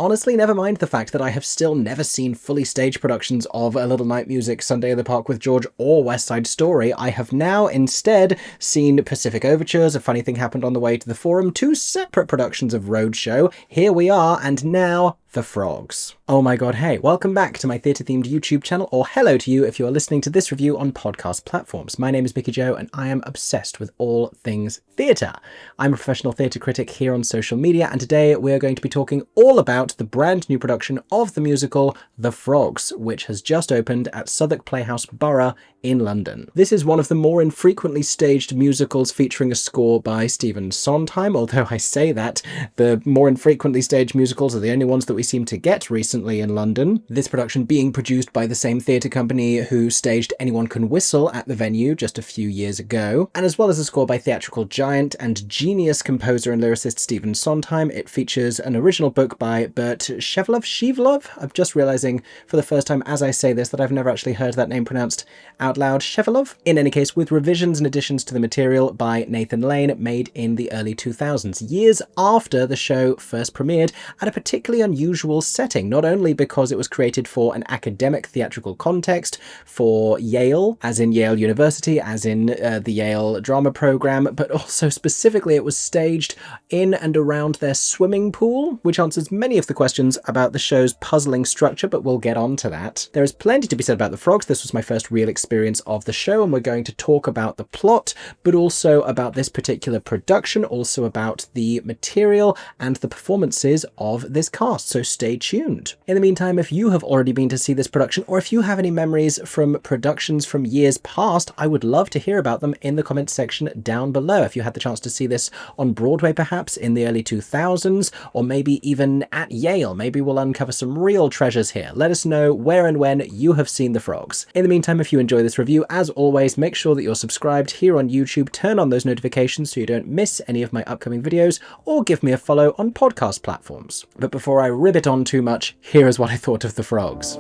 Honestly, never mind the fact that I have still never seen fully staged productions of A Little Night Music, Sunday in the Park with George, or West Side Story. I have now instead seen Pacific Overtures, A Funny Thing Happened on the Way to the Forum, two separate productions of Roadshow. Here we are, and now the Frogs. Oh my god, hey, welcome back to my theatre-themed YouTube channel, or hello to you if you are listening to this review on podcast platforms. My name is MickeyJo, and I am obsessed with all things theatre. I'm a professional theatre critic here on social media, and today we're going to be talking all about the brand new production of the musical The Frogs, which has just opened at Southwark Playhouse Borough in London. This is one of the more infrequently staged musicals featuring a score by Stephen Sondheim, although I say that, the more infrequently staged musicals are the only ones that we seem to get recently in London. This production being produced by the same theatre company who staged Anyone Can Whistle at the venue just a few years ago, and as well as a score by theatrical giant and genius composer and lyricist Stephen Sondheim, it features an original book by Bert Shevelov. I'm just realising for the first time as I say this that I've never actually heard that name pronounced out loud. Shevelov? In any case, with revisions and additions to the material by Nathan Lane, made in the early 2000s, years after the show first premiered at a particularly unusual setting, not only because it was created for an academic theatrical context for Yale, as in Yale University, as in the Yale drama program, but also specifically it was staged in and around their swimming pool, which answers many of the questions about the show's puzzling structure, but we'll get on to that. There is plenty to be said about The Frogs. This was my first real experience of the show, and we're going to talk about the plot, but also about this particular production, also about the material and the performances of this cast, so stay tuned. In the meantime, if you have already been to see this production, or if you have any memories from productions from years past, I would love to hear about them in the comments section down below. If you had the chance to see this on Broadway perhaps in the early 2000s, or maybe even at Yale, maybe we'll uncover some real treasures here. Let us know where and when you have seen The Frogs. In the meantime, if you enjoy this review, as always, make sure that you're subscribed here on YouTube, turn on those notifications so you don't miss any of my upcoming videos, or give me a follow on podcast platforms. But before I ribbit on too much, here is what I thought of The Frogs.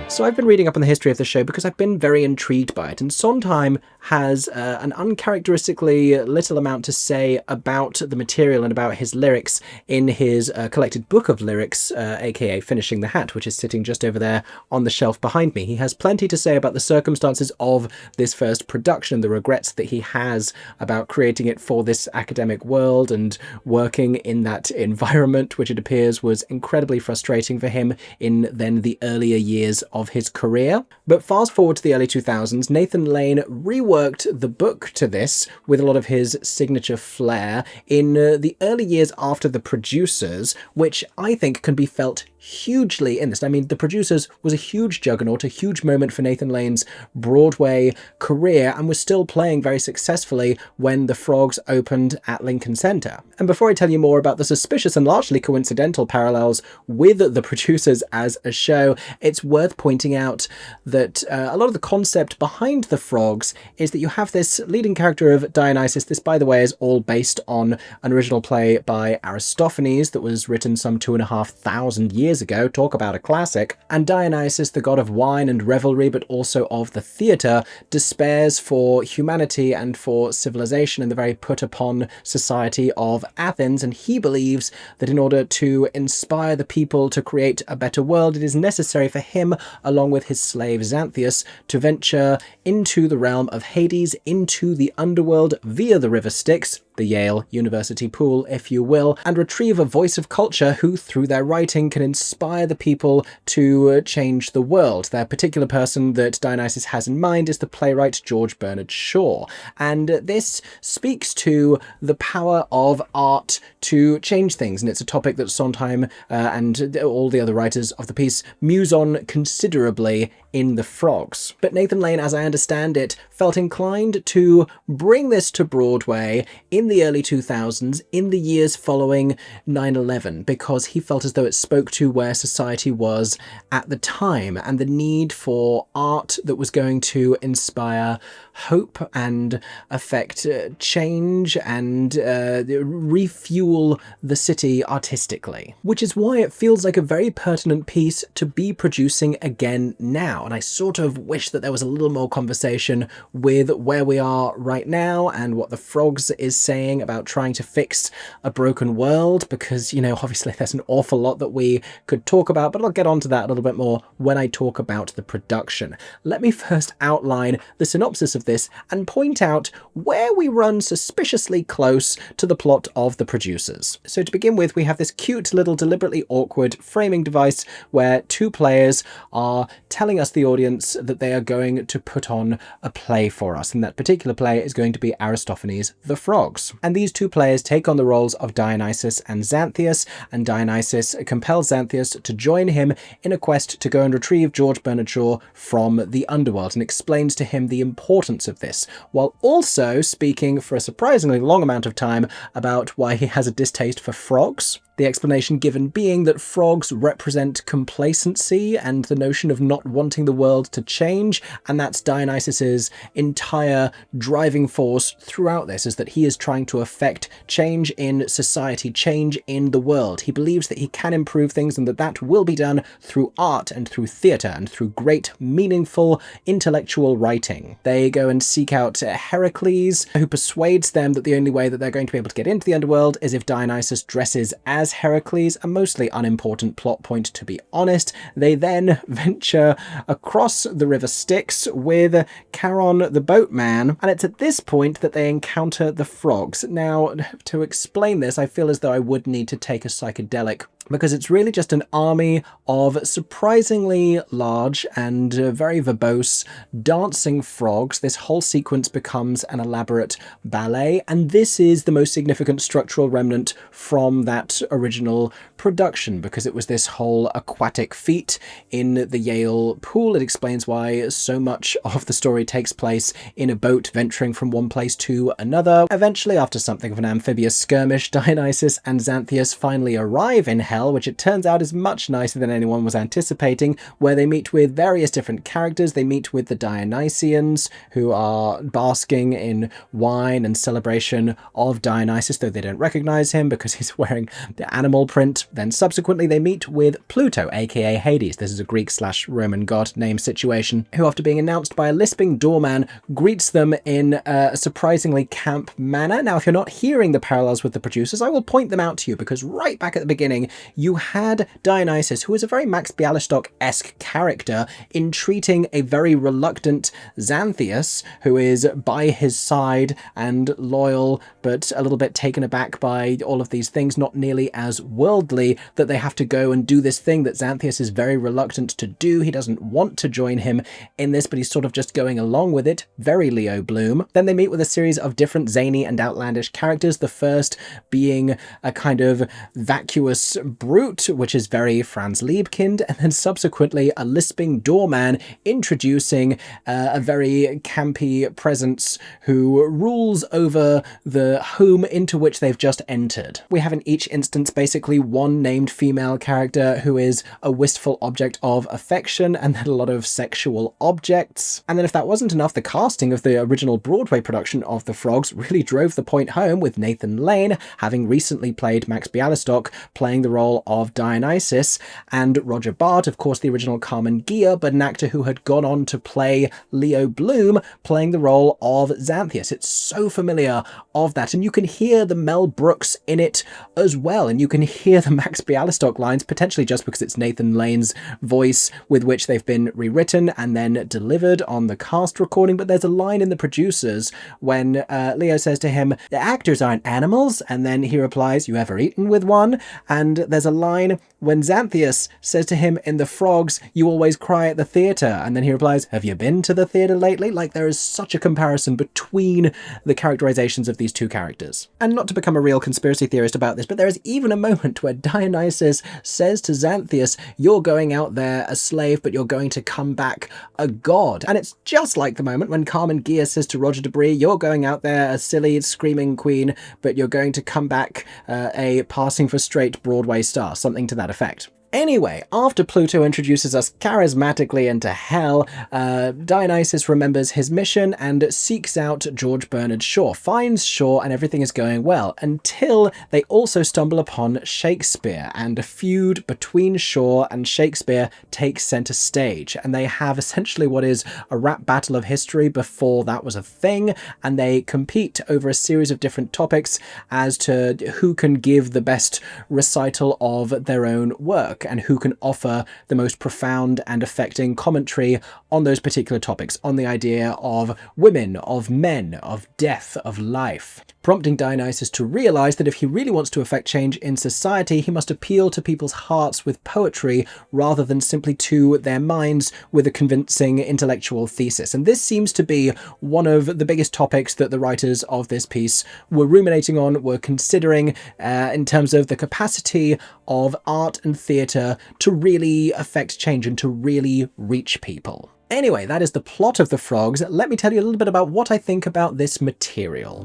So I've been reading up on the history of the show because I've been very intrigued by it, and Sondheim has an uncharacteristically little amount to say about the material and about his lyrics in his collected book of lyrics, aka Finishing the Hat, which is sitting just over there on the shelf behind me. He has plenty to say about the circumstances of this first production, the regrets that he has about creating it for this academic world and working in that environment, which it appears was incredibly frustrating for him in then the earlier years of his career. But fast forward to the early 2000s, Nathan Lane reworked the book to this with a lot of his signature flair in the early years after The Producers, which I think can be felt hugely in this. I mean, The Producers was a huge juggernaut, a huge moment for Nathan Lane's Broadway career, and was still playing very successfully when The Frogs opened at Lincoln Center. And before I tell you more about the suspicious and largely coincidental parallels with The Producers as a show, it's worth pointing out that a lot of the concept behind The Frogs is that you have this leading character of Dionysus. This, by the way, is all based on an original play by Aristophanes that was written some 2,500 years ago. Talk about a classic. And Dionysus, the god of wine and revelry, but also of the theatre, despairs for humanity and for civilization in the very put-upon society of Athens, and he believes that in order to inspire the people to create a better world, it is necessary for him, along with his slave Xanthias, to venture into the realm of Hades, into the underworld via the river Styx, the Yale University pool, if you will, and retrieve a voice of culture who, through their writing, can inspire the people to change the world. Their particular person that Dionysus has in mind is the playwright George Bernard Shaw, and this speaks to the power of art to change things, and it's a topic that Sondheim and all the other writers of the piece muse on considerably in The Frogs. But Nathan Lane, as I understand it, felt inclined to bring this to Broadway in the early 2000s, in the years following 9/11, because he felt as though it spoke to where society was at the time and the need for art that was going to inspire hope and affect change and refuel the city artistically, which is why it feels like a very pertinent piece to be producing again now. And I sort of wish that there was a little more conversation with where we are right now and what The Frogs is saying saying about trying to fix a broken world, because, you know, obviously there's an awful lot that we could talk about, but I'll get onto that a little bit more when I talk about the production. Let me first outline the synopsis of this and point out where we run suspiciously close to the plot of the producers. So to begin with, we have this cute little deliberately awkward framing device where two players are telling us, the audience, that they are going to put on a play for us, and that particular play is going to be Aristophanes' The Frogs. And these two players take on the roles of Dionysus and Xanthias, and Dionysus compels Xanthias to join him in a quest to go and retrieve George Bernard Shaw from the underworld, and explains to him the importance of this, while also speaking for a surprisingly long amount of time about why he has a distaste for frogs. The explanation given being that frogs represent complacency and the notion of not wanting the world to change, and that's Dionysus's entire driving force throughout this, is that he is trying to affect change in society, change in the world. He believes that he can improve things, and that that will be done through art and through theatre and through great, meaningful, intellectual writing. They go and seek out Heracles, who persuades them that the only way that they're going to be able to get into the underworld is if Dionysus dresses as Heracles, a mostly unimportant plot point, to be honest. They then venture across the river Styx with Charon the boatman, and it's at this point that they encounter the frogs. Now, to explain this, I feel as though I would need to take a psychedelic, because it's really just an army of surprisingly large and very verbose dancing frogs. This whole sequence becomes an elaborate ballet, and this is the most significant structural remnant from that original production, because it was this whole aquatic feat in the Yale pool. It explains why so much of the story takes place in a boat venturing from one place to another. Eventually, after something of an amphibious skirmish, Dionysus and Xanthias finally arrive in Hell, which it turns out is much nicer than anyone was anticipating, where they meet with various different characters. They meet with the Dionysians, who are basking in wine and celebration of Dionysus, though they don't recognize him because he's wearing the animal print. Then subsequently they meet with Pluto, aka Hades. This is a Greek/Roman god name situation, who, after being announced by a lisping doorman, greets them in a surprisingly camp manner. Now, if you're not hearing the parallels with the producers, I will point them out to you, because right back at the beginning you had Dionysus, who is a very Max Bialystock-esque character, entreating a very reluctant Xanthias, who is by his side and loyal, but a little bit taken aback by all of these things, not nearly as worldly, that they have to go and do this thing that Xanthias is very reluctant to do. He doesn't want to join him in this, but he's sort of just going along with it. Very Leo Bloom. Then they meet with a series of different zany and outlandish characters, the first being a kind of vacuous brute, which is very Franz Liebkind, and then subsequently a lisping doorman introducing a very campy presence who rules over the home into which they've just entered. We have in each instance basically one named female character who is a wistful object of affection, and then a lot of sexual objects. And then, if that wasn't enough, the casting of the original Broadway production of The Frogs really drove the point home, with Nathan Lane, having recently played Max Bialystock, playing the role of Dionysus, and Roger Bart, of course the original Carmen Gia, but an actor who had gone on to play Leo Bloom, playing the role of Xanthias. It's so familiar of that, and you can hear the Mel Brooks in it as well, and you can hear the Max Bialystock lines, potentially just because it's Nathan Lane's voice with which they've been rewritten and then delivered on the cast recording. But there's a line in the producers when Leo says to him, "The actors aren't animals," and then he replies, "You ever eaten with one?" And there's a line when Xanthias says to him in The Frogs, "You always cry at the theatre," and then he replies, "Have you been to the theatre lately?" Like, there is such a comparison between the characterizations of these two characters. And not to become a real conspiracy theorist about this, but there is even a moment where Dionysus says to Xanthias, "You're going out there a slave, but you're going to come back a god." And it's just like the moment when Carmen Gia says to Roger Debris, "You're going out there a silly, screaming queen, but you're going to come back a passing for straight Broadway star," something to that effect. Anyway, after Pluto introduces us charismatically into hell, Dionysus remembers his mission and seeks out George Bernard Shaw, finds Shaw, and everything is going well, until they also stumble upon Shakespeare, and a feud between Shaw and Shakespeare takes centre stage, and they have essentially what is a rap battle of history before that was a thing, and they compete over a series of different topics as to who can give the best recital of their own work, and who can offer the most profound and affecting commentary on those particular topics, on the idea of women, of men, of death, of life, prompting Dionysus to realise that if he really wants to affect change in society, he must appeal to people's hearts with poetry rather than simply to their minds with a convincing intellectual thesis. And this seems to be one of the biggest topics that the writers of this piece were ruminating on, were considering in terms of the capacity of art and theatre to really affect change and to really reach people. Anyway, that is the plot of the Frogs. Let me tell you a little bit about what I think about this material.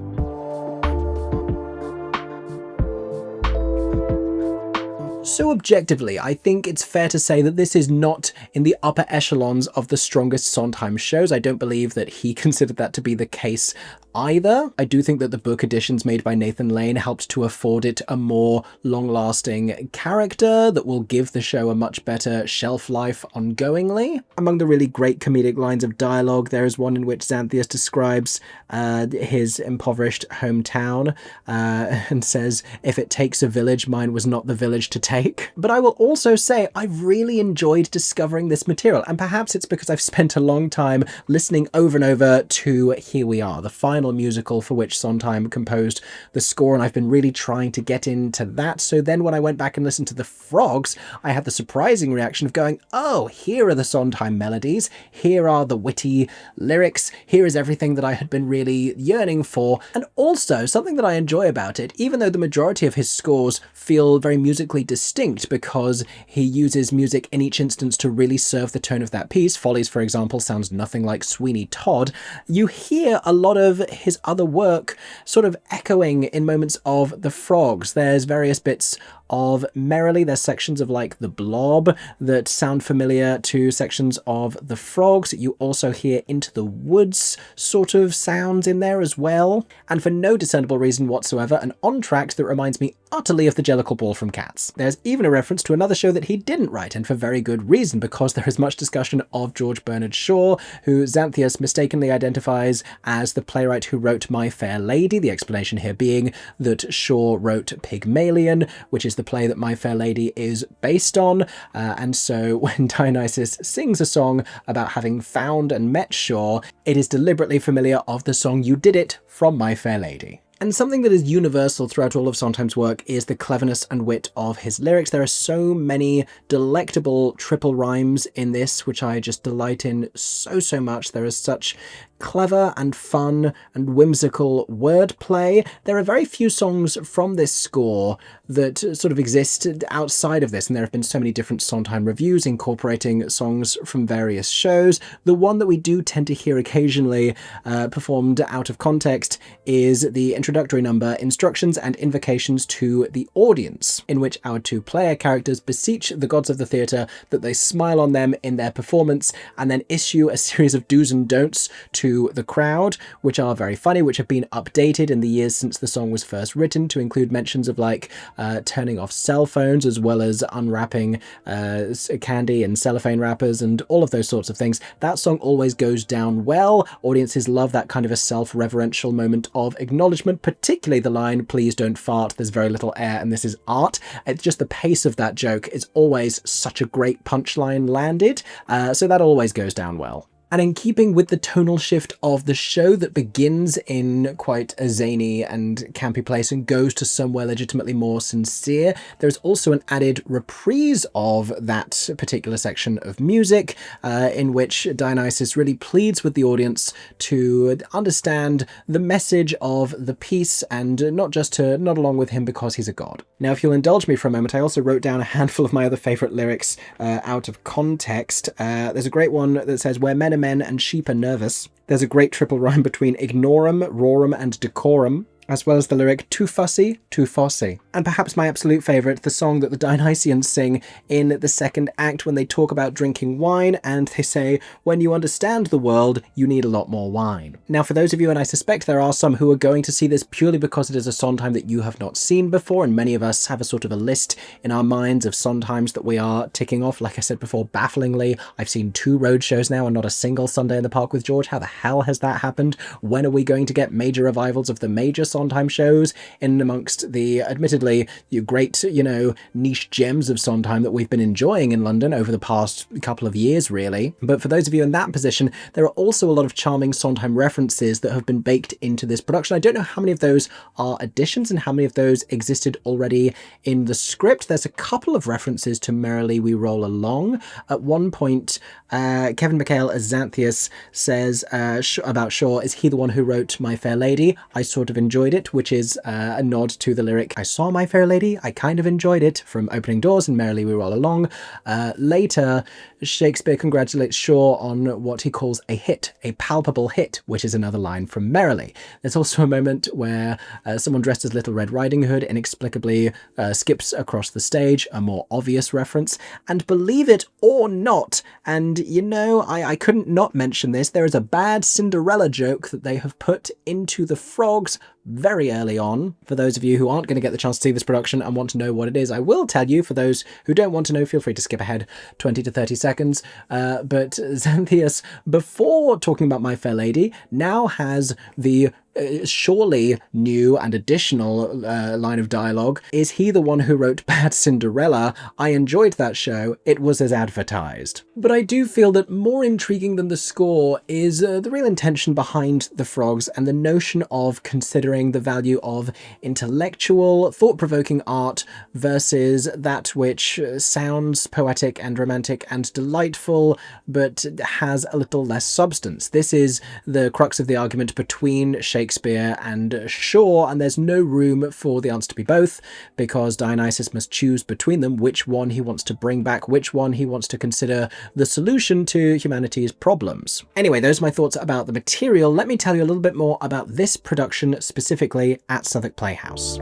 So objectively, I think it's fair to say that this is not in the upper echelons of the strongest Sondheim shows. I don't believe that he considered that to be the case either. I do think that the book editions made by Nathan Lane helped to afford it a more long-lasting character that will give the show a much better shelf life ongoingly. Among the really great comedic lines of dialogue, there is one in which Xanthias describes his impoverished hometown and says, "If it takes a village, mine was not the village to take." But I will also say I've really enjoyed discovering this material, and perhaps it's because I've spent a long time listening over and over to Here We Are, the final musical for which Sondheim composed the score, and I've been really trying to get into that. So then when I went back and listened to the Frogs, I had the surprising reaction of going, oh, here are the Sondheim melodies, here are the witty lyrics, here is everything that I had been really yearning for. And also something that I enjoy about it, even though the majority of his scores feel very musically distinct because he uses music in each instance to really serve the tone of that piece. Follies, for example, sounds nothing like Sweeney Todd. You hear a lot of his other work sort of echoing in moments of the Frogs. There's various bits of Merrily, there's sections of like The Blob that sound familiar to sections of the Frogs. You also hear Into the Woods sort of sounds in there as well. And for no discernible reason whatsoever, an entr'acte that reminds me utterly of the Jellicle Ball from Cats. There's even a reference to another show that he didn't write, and for very good reason, because there is much discussion of George Bernard Shaw, who Xanthias mistakenly identifies as the playwright who wrote My Fair Lady, the explanation here being that Shaw wrote Pygmalion, which is the play that My Fair Lady is based on, and so when Dionysus sings a song about having found and met Shaw, it is deliberately familiar of the song You Did It from My Fair Lady. And something that is universal throughout all of Sondheim's work is the cleverness and wit of his lyrics. There are so many delectable triple rhymes in this, which I just delight in so much. There is such clever and fun and whimsical wordplay. There are very few songs from this score that sort of exist outside of this, and there have been so many different Sondheim reviews incorporating songs from various shows. The one that we do tend to hear occasionally performed out of context is the introductory number, Instructions and Invocations to the Audience, in which our two player characters beseech the gods of the theatre that they smile on them in their performance, and then issue a series of do's and don'ts to the crowd, which are very funny, which have been updated in the years since the song was first written to include mentions of like turning off cell phones, as well as unwrapping candy and cellophane wrappers and all of those sorts of things. That song always goes down well. Audiences love that kind of a self-reverential moment of acknowledgement, particularly the line, "Please don't fart, there's very little air and this is art." It's just the pace of that joke is always such a great punchline landed, so that always goes down well. And in keeping with the tonal shift of the show that begins in quite a zany and campy place and goes to somewhere legitimately more sincere, there's also an added reprise of that particular section of music in which Dionysus really pleads with the audience to understand the message of the piece and not just to nod along with him because he's a god. Now, if you'll indulge me for a moment, I also wrote down a handful of my other favourite lyrics out of context. There's a great one that says, "Where men are men and sheep are nervous." There's a great triple rhyme between ignorum, rorum and decorum, as well as the lyric "too fussy, too fossy." And perhaps my absolute favourite, the song that the Dionysians sing in the second act when they talk about drinking wine, and they say, when you understand the world, you need a lot more wine. Now, for those of you, and I suspect there are some who are going to see this purely because it is a Sondheim that you have not seen before, and many of us have a sort of a list in our minds of Sondheims that we are ticking off. Like I said before, bafflingly, I've seen 2 road shows now and not a single Sunday in the Park with George. How the hell has that happened? When are we going to get major revivals of the major Sondheim shows in amongst the admittedly great, niche gems of Sondheim that we've been enjoying in London over the past couple of years, really? But for those of you in that position, there are also a lot of charming Sondheim references that have been baked into this production. I don't know how many of those are additions and how many of those existed already in the script. There's a couple of references to Merrily We Roll Along. At one point, Kevin McHale as Xanthias says about Shaw, is he the one who wrote My Fair Lady? I sort of enjoyed it, which is a nod to the lyric, I saw My Fair Lady, I kind of enjoyed it, from Opening Doors and Merrily We Roll Along. Later, Shakespeare congratulates Shaw on what he calls a hit, a palpable hit, which is another line from Merrily. There's also a moment where someone dressed as Little Red Riding Hood inexplicably skips across the stage, a more obvious reference. And believe it or not, and I couldn't not mention this, there is a bad Cinderella joke that they have put into the Frogs very early on. For those of you who aren't going to get the chance to see this production and want to know what it is, I will tell you. For those who don't want to know, feel free to skip ahead 20 to 30 seconds. But Xanthias, before talking about My Fair Lady, now has the surely new and additional line of dialogue. Is he the one who wrote Bad Cinderella? I enjoyed that show. It was as advertised. But I do feel that more intriguing than the score is the real intention behind the Frogs and the notion of considering the value of intellectual, thought-provoking art versus that which sounds poetic and romantic and delightful, but has a little less substance. This is the crux of the argument between Shakespeare and Shaw, and there's no room for the answer to be both, because Dionysus must choose between them which one he wants to bring back, which one he wants to consider the solution to humanity's problems. Anyway, those are my thoughts about the material. Let me tell you a little bit more about this production specifically at Southwark Playhouse.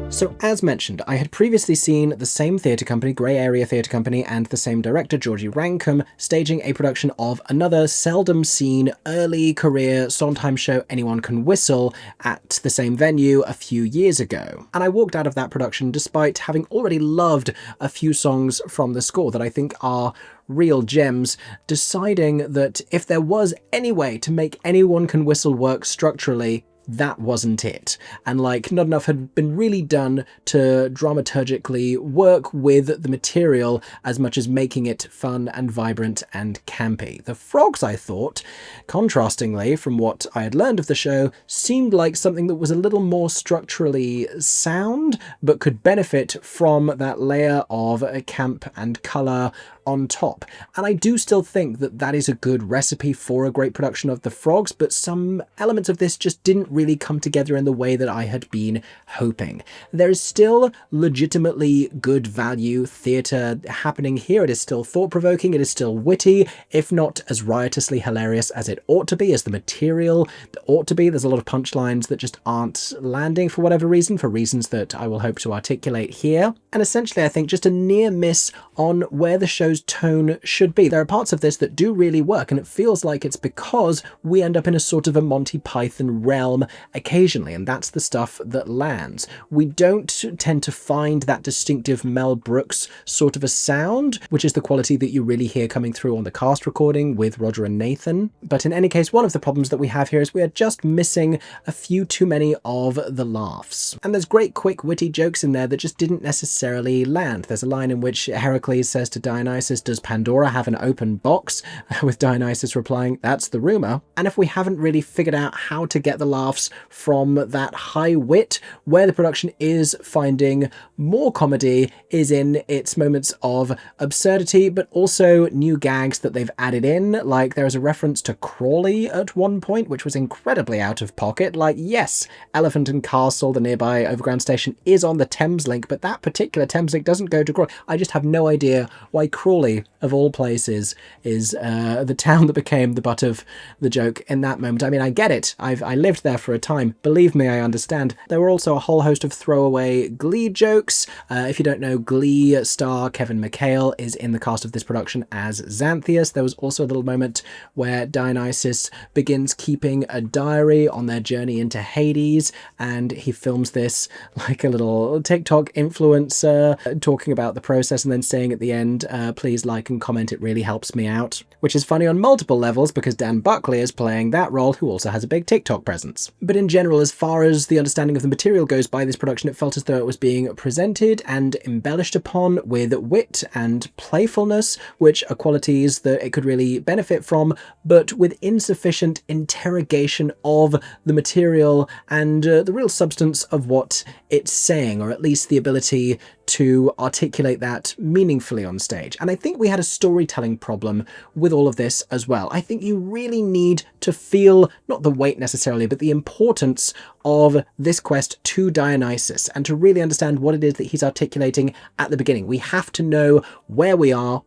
So as mentioned, I had previously seen the same theatre company, Grey Area Theatre Company, and the same director, Georgie Rankum, staging a production of another seldom seen early career Sondheim show, Anyone Can Whistle, at the same venue a few years ago. And I walked out of that production despite having already loved a few songs from the score that I think are real gems, deciding that if there was any way to make Anyone Can Whistle work structurally, that wasn't it. And not enough had been really done to dramaturgically work with the material as much as making it fun and vibrant and campy. The Frogs, I thought, contrastingly from what I had learned of the show, seemed like something that was a little more structurally sound, but could benefit from that layer of camp and colour on top. And I do still think that that is a good recipe for a great production of the Frogs, but some elements of this just didn't really come together in the way that I had been hoping. There is still legitimately good value theatre happening here. It is still thought-provoking, it is still witty, if not as riotously hilarious as it ought to be, as the material ought to be. There's a lot of punchlines that just aren't landing for whatever reason, for reasons that I will hope to articulate here. And essentially, I think just a near miss on where the show's tone should be. There are parts of this that do really work, and it feels like it's because we end up in a sort of a Monty Python realm occasionally, and that's the stuff that lands. We don't tend to find that distinctive Mel Brooks sort of a sound, which is the quality that you really hear coming through on the cast recording with Roger and Nathan. But in any case, one of the problems that we have here is we are just missing a few too many of the laughs. And there's great quick witty jokes in there that just didn't necessarily land. There's a line in which Heracles says to Dionysus, does Pandora have an open box? With Dionysus replying, that's the rumour. And if we haven't really figured out how to get the laugh laughs from that high wit. Where the production is finding more comedy is in its moments of absurdity, but also new gags that they've added in. Like, there is a reference to Crawley at one point, which was incredibly out of pocket. Like, yes, Elephant and Castle, the nearby overground station, is on the Thames link, but that particular Thames link doesn't go to Crawley. I just have no idea why Crawley, of all places, is the town that became the butt of the joke in that moment. I mean, I get it. I lived there for a time. Believe me, I understand. There were also a whole host of throwaway Glee jokes. If you don't know, Glee star Kevin McHale is in the cast of this production as Xanthias. There was also a little moment where Dionysus begins keeping a diary on their journey into Hades, and he films this like a little TikTok influencer talking about the process and then saying at the end, please like and comment, it really helps me out. Which is funny on multiple levels because Dan Buckley is playing that role, who also has a big TikTok presence. But in general, as far as the understanding of the material goes by this production, it felt as though it was being presented and embellished upon with wit and playfulness, which are qualities that it could really benefit from, but with insufficient interrogation of the material and the real substance of what it's saying, or at least the ability to articulate that meaningfully on stage. And I think we had a storytelling problem with all of this as well. I think you really need to feel, not the weight necessarily, but the importance of this quest to Dionysus and to really understand what it is that he's articulating at the beginning. We have to know where we are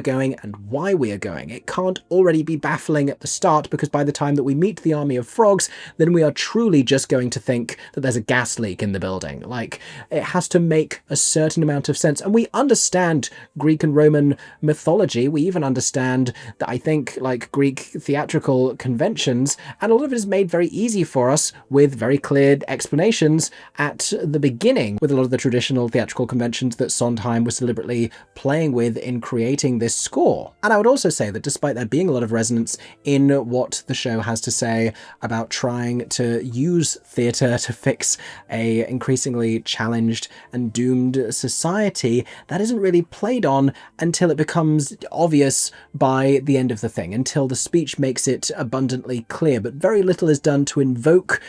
going, and why we are going. It can't already be baffling at the start, because by the time that we meet the army of frogs, then we are truly just going to think that there's a gas leak in the building. Like, it has to make a certain amount of sense. And we understand Greek and Roman mythology. We even understand that, I think, like Greek theatrical conventions, and a lot of it is made very easy for us with very clear explanations at the beginning, with a lot of the traditional theatrical conventions that Sondheim was deliberately playing with in creating this score. And I would also say that despite there being a lot of resonance in what the show has to say about trying to use theatre to fix a increasingly challenged and doomed society, that isn't really played on until it becomes obvious by the end of the thing, until the speech makes it abundantly clear. But very little is done to invoke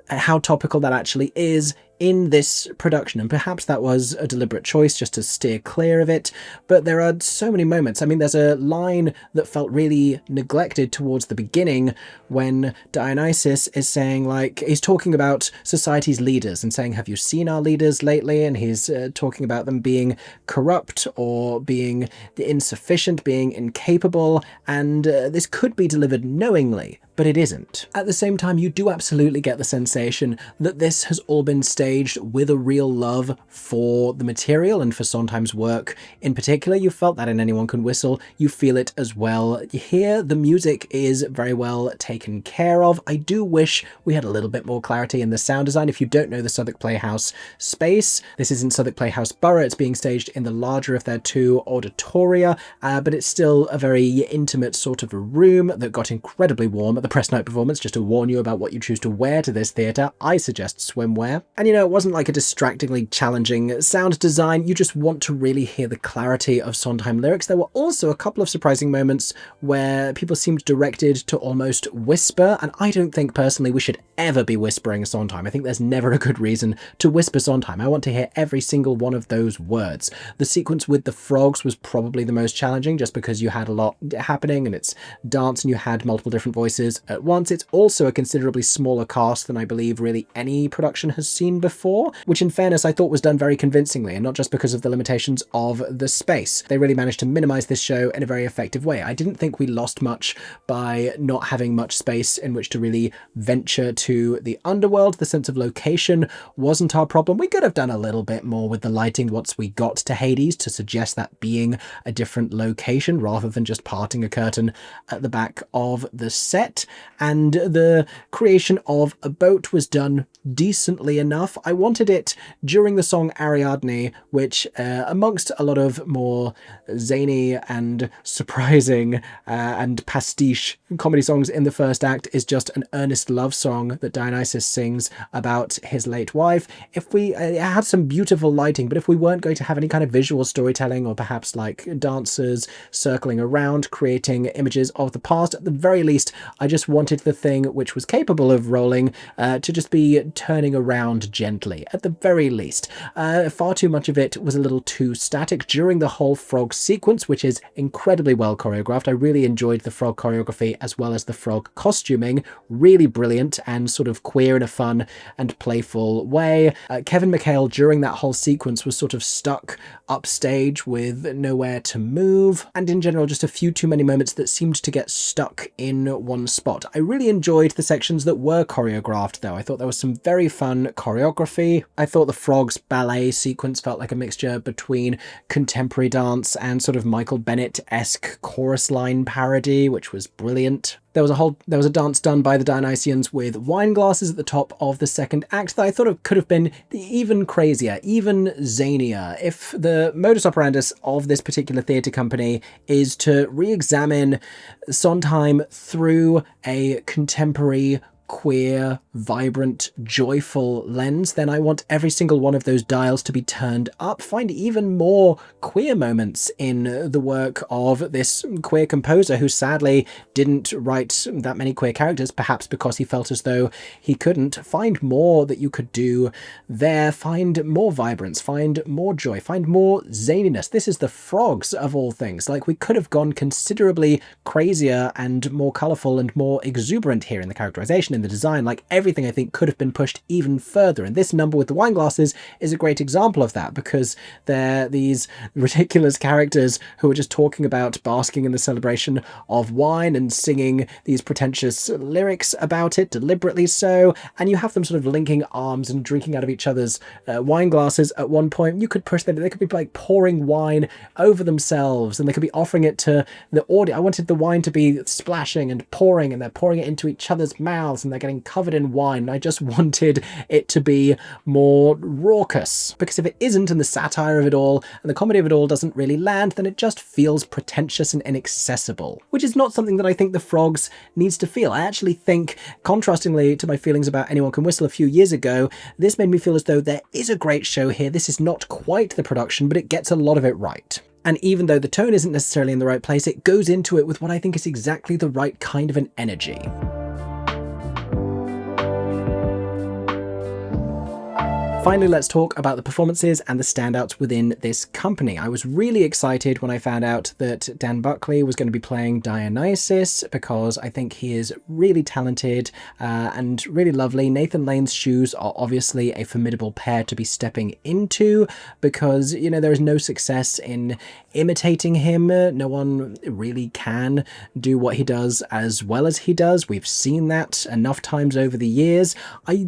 how topical that actually is in this production, and perhaps that was a deliberate choice just to steer clear of it. But there are so many moments. I mean, there's a line that felt really neglected towards the beginning when Dionysus is saying, like, he's talking about society's leaders and saying, have you seen our leaders lately? And he's talking about them being corrupt or being insufficient, being incapable, and this could be delivered knowingly, but it isn't. At the same time, you do absolutely get the sensation that this has all been staged with a real love for the material and for Sondheim's work in particular. You felt that in Anyone Can Whistle. You feel it as well here. The music is very well taken care of. I do wish we had a little bit more clarity in the sound design. If you don't know the Southwark Playhouse space, this is in Southwark Playhouse Borough. It's being staged in the larger of their two auditoria, but it's still a very intimate sort of a room that got incredibly warm at the press night performance. Just to warn you about what you choose to wear to this theatre, I suggest swimwear. And you know, it wasn't like a distractingly challenging sound design. You just want to really hear the clarity of Sondheim lyrics. There were also a couple of surprising moments where people seemed directed to almost whisper, and I don't think personally we should ever be whispering Sondheim. I think there's never a good reason to whisper Sondheim. I want to hear every single one of those words. The sequence with the frogs was probably the most challenging, just because you had a lot happening and it's dance and you had multiple different voices at once. It's also a considerably smaller cast than I believe really any production has seen before, which in fairness I thought was done very convincingly, and not just because of the limitations of the space. They really managed to minimize this show in a very effective way. I didn't think we lost much by not having much space in which to really venture to the underworld. The sense of location wasn't our problem. We could have done a little bit more with the lighting once we got to Hades to suggest that being a different location rather than just parting a curtain at the back of the set. And the creation of a boat was done decently enough. I wanted it during the song Ariadne, which amongst a lot of more zany and surprising and pastiche comedy songs in the first act, is just an earnest love song that Dionysus sings about his late wife. If we it had some beautiful lighting, but if we weren't going to have any kind of visual storytelling, or perhaps like dancers circling around creating images of the past, at the very least I just wanted the thing which was capable of rolling to just be turning around gently, at the very least. Far too much of it was a little too static during the whole frog sequence, which is incredibly well choreographed. I really enjoyed the frog choreography as well as the frog costuming. Really brilliant and sort of queer in a fun and playful way. Kevin McHale during that whole sequence was sort of stuck upstage with nowhere to move, and in general just a few too many moments that seemed to get stuck in one spot. I really enjoyed the sections that were choreographed though. I thought there was some very fun choreography. I thought the Frogs ballet sequence felt like a mixture between contemporary dance and sort of Michael Bennett-esque chorus line parody, which was brilliant. There was a dance done by the Dionysians with wine glasses at the top of the second act that I thought it could have been even crazier, even zanier, if the modus operandus of this particular theatre company is to re-examine Sondheim through a contemporary, queer, vibrant, joyful lens, then I want every single one of those dials to be turned up. Find even more queer moments in the work of this queer composer who sadly didn't write that many queer characters, perhaps because he felt as though he couldn't. Find more that you could do there. Find more vibrance, find more joy, find more zaniness. This is the Frogs of all things. Like, we could have gone considerably crazier and more colourful and more exuberant here in the characterization, in the design. Like, everything I think could have been pushed even further, and this number with the wine glasses is a great example of that, because they're these ridiculous characters who are just talking about basking in the celebration of wine and singing these pretentious lyrics about it, deliberately so, and you have them sort of linking arms and drinking out of each other's wine glasses. At one point you could push them, they could be like pouring wine over themselves, and they could be offering it to the audience. I wanted the wine to be splashing and pouring, and they're pouring it into each other's mouths, and they're getting covered in wine. I just wanted it to be more raucous, because if it isn't, and the satire of it all and the comedy of it all doesn't really land, then it just feels pretentious and inaccessible, which is not something that I think the Frogs needs to feel. I actually think, contrastingly to my feelings about Anyone Can Whistle a few years ago, this made me feel as though there is a great show here. This is not quite the production, but it gets a lot of it right. And even though the tone isn't necessarily in the right place, it goes into it with what I think is exactly the right kind of an energy. Finally, let's talk about the performances and the standouts within this company. I was really excited when I found out that Dan Buckley was going to be playing Dionysus, because I think he is really talented and really lovely. Nathan Lane's shoes are obviously a formidable pair to be stepping into, because, you know, there is no success in imitating him. No one really can do what he does as well as he does. We've seen that enough times over the years. I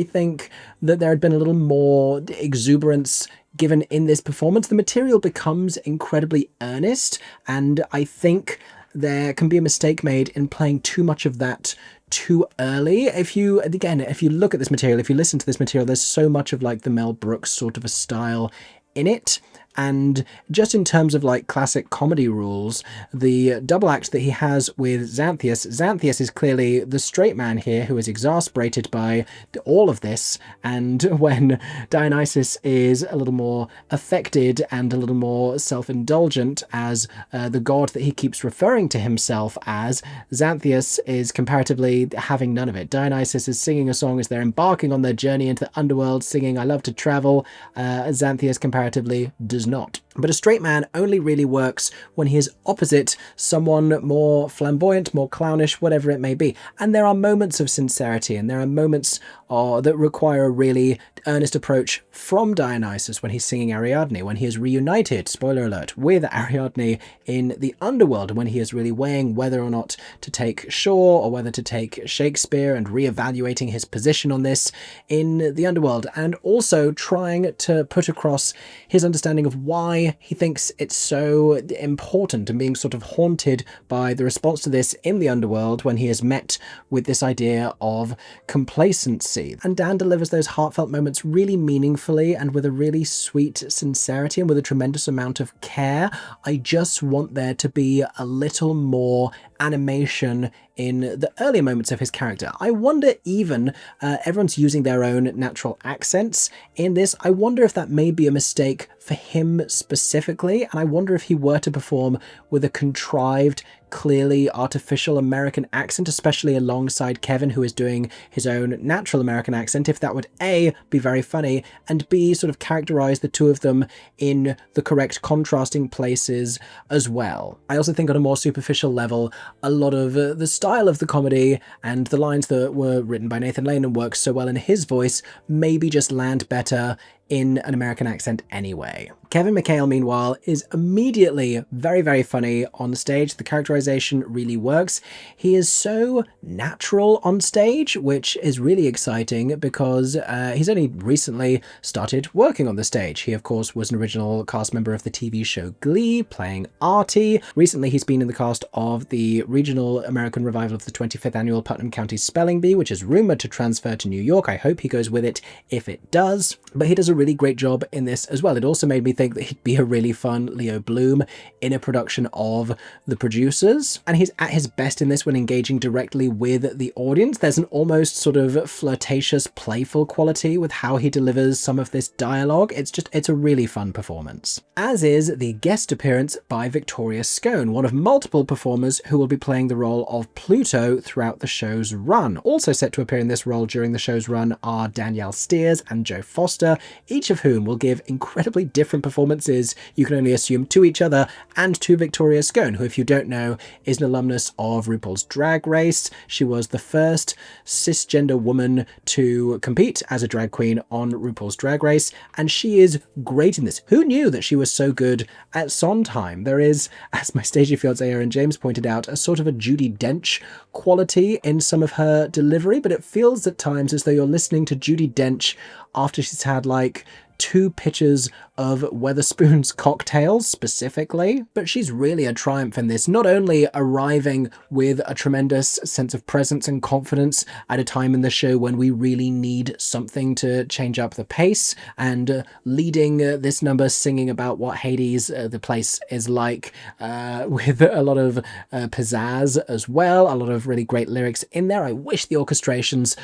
think that there had been a little more exuberance given in this performance. The material becomes incredibly earnest, and I think there can be a mistake made in playing too much of that too early. If you look at this material, if you listen to this material, there's so much of like the Mel Brooks sort of a style in it. And just in terms of like classic comedy rules, the double act that he has with Xanthias is clearly the straight man here who is exasperated by all of this, and when Dionysus is a little more affected and a little more self-indulgent as the god that he keeps referring to himself as, Xanthias is comparatively having none of it. Dionysus is singing a song as they're embarking on their journey into the underworld, singing "I love to travel." Xanthias comparatively does not. But a straight man only really works when he is opposite someone more flamboyant, more clownish, whatever it may be. And there are moments of sincerity, and there are moments that require a really earnest approach from Dionysus when he's singing Ariadne, when he is reunited, spoiler alert, with Ariadne in the underworld, and when he is really weighing whether or not to take Shaw or whether to take Shakespeare, and reevaluating his position on this in the underworld, and also trying to put across his understanding of why he thinks it's so important, and being sort of haunted by the response to this in the underworld when he is met with this idea of complacency. And Dan delivers those heartfelt moments really meaningfully and with a really sweet sincerity and with a tremendous amount of care. I just want there to be a little more animation in the earlier moments of his character. I wonder even, everyone's using their own natural accents in this. I wonder if that may be a mistake for him specifically, and I wonder if he were to perform with a contrived, clearly artificial American accent, especially alongside Kevin, who is doing his own natural American accent, if that would A, be very funny, and B, sort of characterize the two of them in the correct contrasting places as well. I also think on a more superficial level, a lot of the style of the comedy and the lines that were written by Nathan Lane and work so well in his voice maybe just land better in an American accent anyway. Kevin McHale, meanwhile, is immediately very, very funny on stage. The characterization really works. He is so natural on stage, which is really exciting because he's only recently started working on the stage. He, of course, was an original cast member of the TV show Glee, playing Artie. Recently, he's been in the cast of the regional American revival of the 25th annual Putnam County Spelling Bee, which is rumored to transfer to New York. I hope he goes with it if it does. But he does a really great job in this as well. It also made me think that he'd be a really fun Leo Bloom in a production of The Producers, and he's at his best in this when engaging directly with the audience. There's an almost sort of flirtatious, playful quality with how he delivers some of this dialogue. It's a really fun performance. As is the guest appearance by Victoria Scone, one of multiple performers who will be playing the role of Pluto throughout the show's run. Also set to appear in this role during the show's run are Danielle Steers and Joe Foster, each of whom will give incredibly different performances, you can only assume, to each other and to Victoria Scone, who, if you don't know, is an alumnus of RuPaul's Drag Race. She was the first cisgender woman to compete as a drag queen on RuPaul's Drag Race, and she is great in this. Who knew that she was so good at Sondheim? There is, as my stagey fiancé Aaron James pointed out, a sort of a Judi Dench quality in some of her delivery, but it feels at times as though you're listening to Judi Dench after she's had like 2 pitchers of Wetherspoon's cocktails specifically, but she's really a triumph in this, not only arriving with a tremendous sense of presence and confidence at a time in the show when we really need something to change up the pace, and leading this number singing about what Hades, the place, is like, with a lot of pizzazz as well, a lot of really great lyrics in there. I wish the orchestrations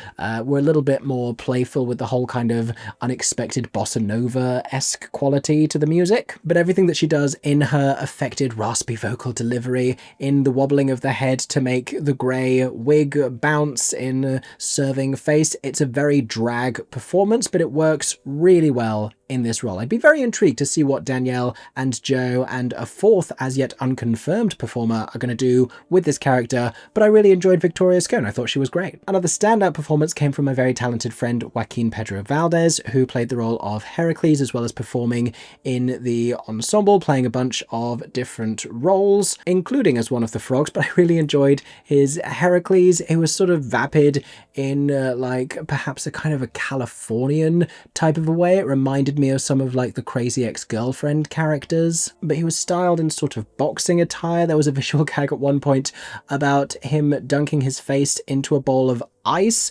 were a little bit more playful with the whole kind of unexpected bossa nova-esque quality to the music, but everything that she does in her affected raspy vocal delivery, in the wobbling of the head to make the grey wig bounce in a serving face, it's a very drag performance, but it works really well in this role. I'd be very intrigued to see what Danielle and Joe and a fourth as yet unconfirmed performer are going to do with this character, but I really enjoyed Victoria Scone. I thought she was great. Another standout performance came from my very talented friend Joaquin Pedro Valdes, who played the role of Heracles, as well as performing in the ensemble, playing a bunch of different roles, including as one of the frogs, but I really enjoyed his Heracles. It was sort of vapid in like perhaps a kind of a Californian type of a way. It reminded me of some of like the Crazy Ex-Girlfriend characters, but he was styled in sort of boxing attire. There was a visual gag at one point about him dunking his face into a bowl of ice,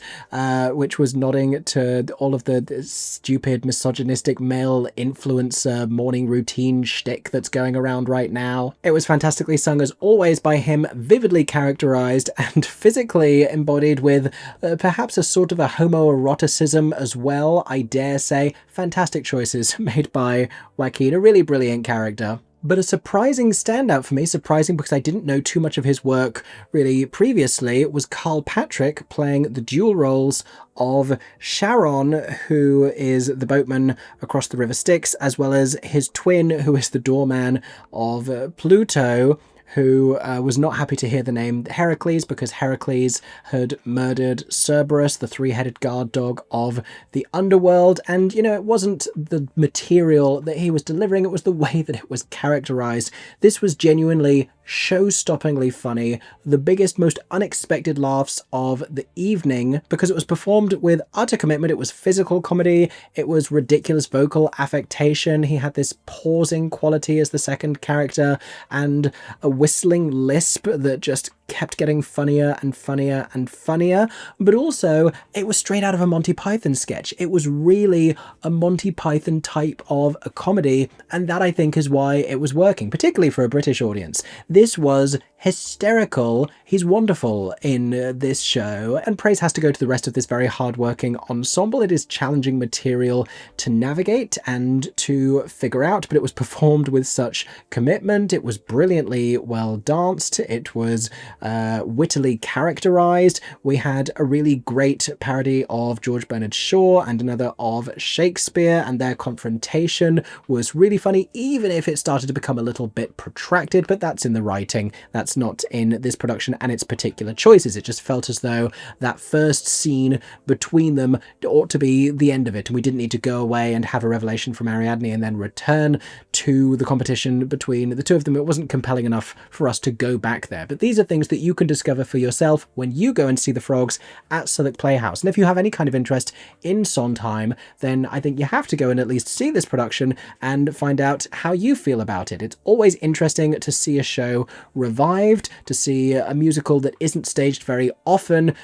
which was nodding to all of the stupid misogynistic male influencer morning routine shtick that's going around right now. It was fantastically sung as always by him, vividly characterized and physically embodied with perhaps a sort of a homoeroticism as well, I dare say. Fantastic choices made by Joaquin, a really brilliant character. But a surprising standout for me, surprising because I didn't know too much of his work really previously, was Carl Patrick playing the dual roles of Charon, who is the boatman across the River Styx, as well as his twin, who is the doorman of Pluto, who was not happy to hear the name Heracles because Heracles had murdered Cerberus, the three-headed guard dog of the underworld. And, you know, it wasn't the material that he was delivering, it was the way that it was characterized. This was genuinely show-stoppingly funny, the biggest, most unexpected laughs of the evening, because it was performed with utter commitment. It was physical comedy, it was ridiculous vocal affectation, he had this pausing quality as the second character, and a whistling lisp that just kept getting funnier and funnier and funnier. But also, it was straight out of a Monty Python sketch. It was really a Monty Python type of a comedy, and that, I think, is why it was working, particularly for a British audience. This was hysterical. He's wonderful in this show, and praise has to go to the rest of this very hard-working ensemble. It is challenging material to navigate and to figure out, but it was performed with such commitment. It was brilliantly well danced. It was wittily characterized. We had a really great parody of George Bernard Shaw and another of Shakespeare, and their confrontation was really funny, even if it started to become a little bit protracted, but that's in the writing. That's not in this production and its particular choices. It just felt as though that first scene between them ought to be the end of it, and we didn't need to go away and have a revelation from Ariadne and then return to the competition between the two of them. It wasn't compelling enough for us to go back there. But these are things that you can discover for yourself when you go and see the Frogs at Southwark Playhouse. And if you have any kind of interest in Sondheim, then I think you have to go and at least see this production and find out how you feel about it. It's always interesting to see a show revived, to see a musical that isn't staged very often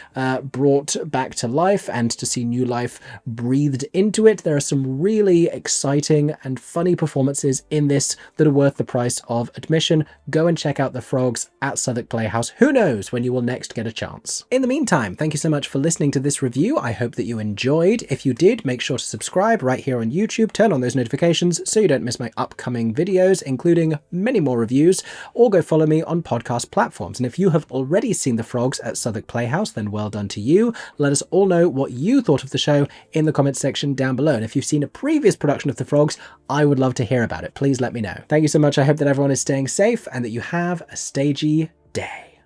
brought back to life, and to see new life breathed into it. There are some really exciting and funny performances in this that are worth the price of admission. Go and check out the Frogs at Southwark Playhouse. Who knows when you will next get a chance. In the meantime, thank you so much for listening to this review. I hope that you enjoyed. If you did, make sure to subscribe right here on YouTube. Turn on those notifications so you don't miss my upcoming videos, including many more reviews, or go follow me on podcast platforms. And if you have already seen the Frogs at Southwark Playhouse, then well done to you. Let us all know what you thought of the show in the comments section down below. And if you've seen a previous production of the Frogs, I would love to hear about it. Please let me know. Thank you so much. I hope that everyone is staying safe and that you have a stagey day.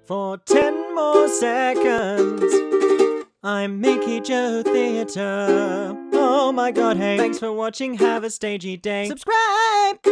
For 10 more seconds, I'm MickeyJoTheatre. Oh my god, hey, thanks for watching, have a stagey day. Subscribe!